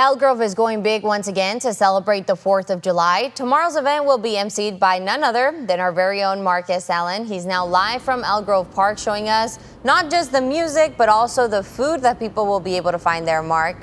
Elk Grove is going big once again to celebrate the 4th of July. Tomorrow's event will be emceed by none other than our very own Marcus Allen. He's now live from Elk Grove Park showing us not just the music, but also the food that people will be able to find there, Mark.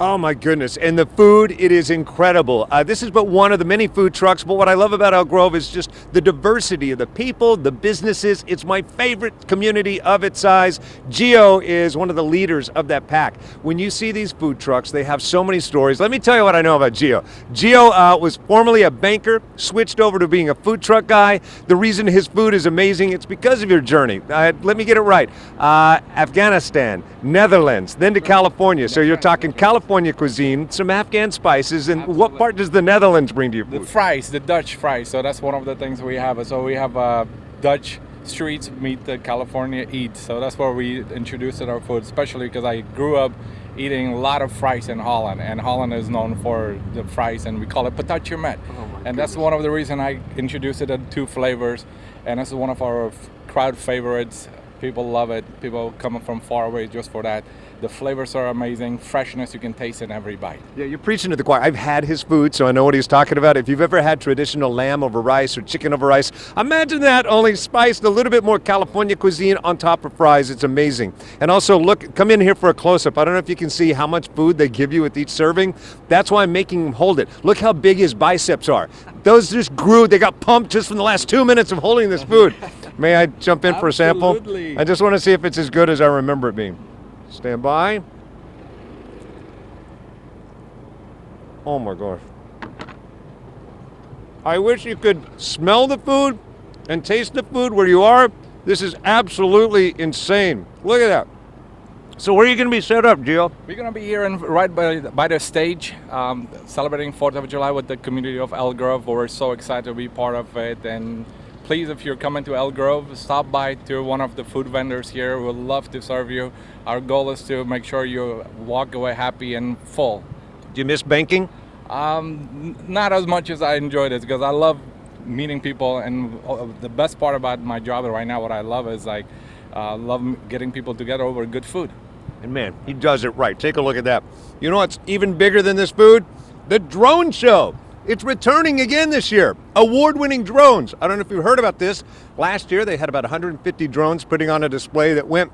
Oh my goodness, and the food, it is incredible. This is but one of the many food trucks, but what I love about Elk Grove is just the diversity of the people, the businesses. It's my favorite community of its size. Gio is one of the leaders of that pack. When you see these food trucks, they have so many stories. Let me tell you what I know about Gio. Gio was formerly a banker, switched over to being a food truck guy. The reason his food is amazing, it's because of your journey. Let me get it right. Afghanistan, Netherlands, then to California. So you're talking California cuisine, some Afghan spices, and Absolutely. What part does the Netherlands bring to your food? The fries, the Dutch fries. So that's one of the things we have. So we have Dutch streets meet the California eat. So that's where we introduced our food, especially because I grew up eating a lot of fries in Holland, and Holland is known for the fries, and we call it patatje met. And that's one of the reasons I introduced it in 2 flavors, and this is one of our crowd favorites. People love it. People coming from far away just for that. The flavors are amazing. Freshness, you can taste in every bite. Yeah, you're preaching to the choir. I've had his food, so I know what he's talking about. If you've ever had traditional lamb over rice or chicken over rice, imagine that, only spiced a little bit more California cuisine on top of fries. It's amazing. And also, look, come in here for a close-up. I don't know if you can see how much food they give you with each serving. That's why I'm making him hold it. Look how big his biceps are. Those just grew. They got pumped just from the last 2 minutes of holding this food. May I jump in for a sample? Absolutely. I just want to see if it's as good as I remember it being. Stand by. Oh my gosh. I wish you could smell the food and taste the food where you are. This is absolutely insane. Look at that. So where are you going to be set up, Gio? We're going to be here right by the stage, celebrating 4th of July with the community of Elk Grove. We're so excited to be part of it. And please, if you're coming to Elk Grove, stop by to one of the food vendors here. We'd love to serve you. Our goal is to make sure you walk away happy and full. Do you miss banking? Not as much as I enjoyed it, because I love meeting people, and the best part about my job right now, what I love is love getting people together over good food. And man, he does it right. Take a look at that. You know what's even bigger than this food? The drone show. It's returning again this year. Award-winning drones. I don't know if you've heard about this. Last year, they had about 150 drones putting on a display that went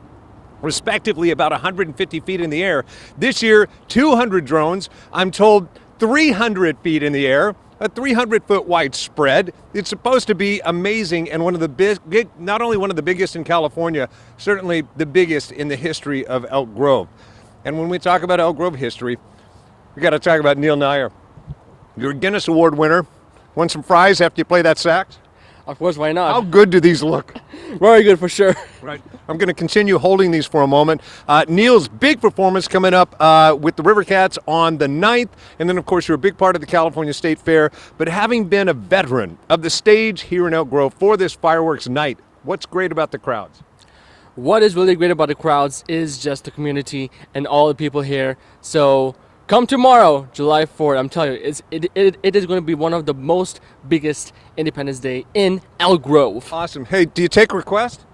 respectively about 150 feet in the air. This year, 200 drones. I'm told 300 feet in the air, a 300-foot wide spread. It's supposed to be amazing, and one of the big, not only one of the biggest in California, certainly the biggest in the history of Elk Grove. And when we talk about Elk Grove history, we got to talk about Neil Nyer. You're a Guinness Award winner. Want some fries after you play that sax? Of course, why not? How good do these look? Very good for sure. Right. I'm going to continue holding these for a moment. Neil's big performance coming up with the River Cats on the 9th. And then, of course, you're a big part of the California State Fair. But having been a veteran of the stage here in Elk Grove for this fireworks night, what's great about the crowds? What is really great about the crowds is just the community and all the people here. So come tomorrow, July 4th. I'm telling you, it is going to be one of the most biggest Independence Day in Elk Grove. Awesome. Hey, do you take requests?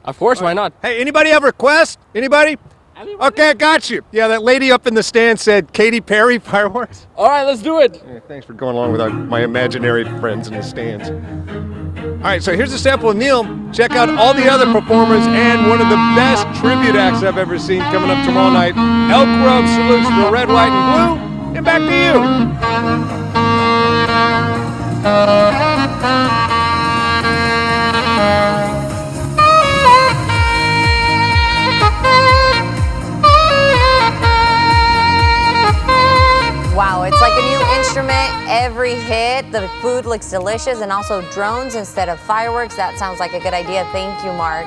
Of course, why not? Hey, anybody have requests? Anybody? Okay, I got you. Yeah, that lady up in the stand said Katy Perry fireworks. All right, let's do it. Yeah, thanks for going along with my imaginary friends in the stands. All right, so here's a sample of Neil. Check out all the other performers and one of the best tribute acts I've ever seen coming up tomorrow night. Elk Grove salutes the red, white, and blue. And back to you. Wow, it's like a new instrument. Every hit, the food looks delicious, and also drones instead of fireworks. That sounds like a good idea. Thank you, Mark.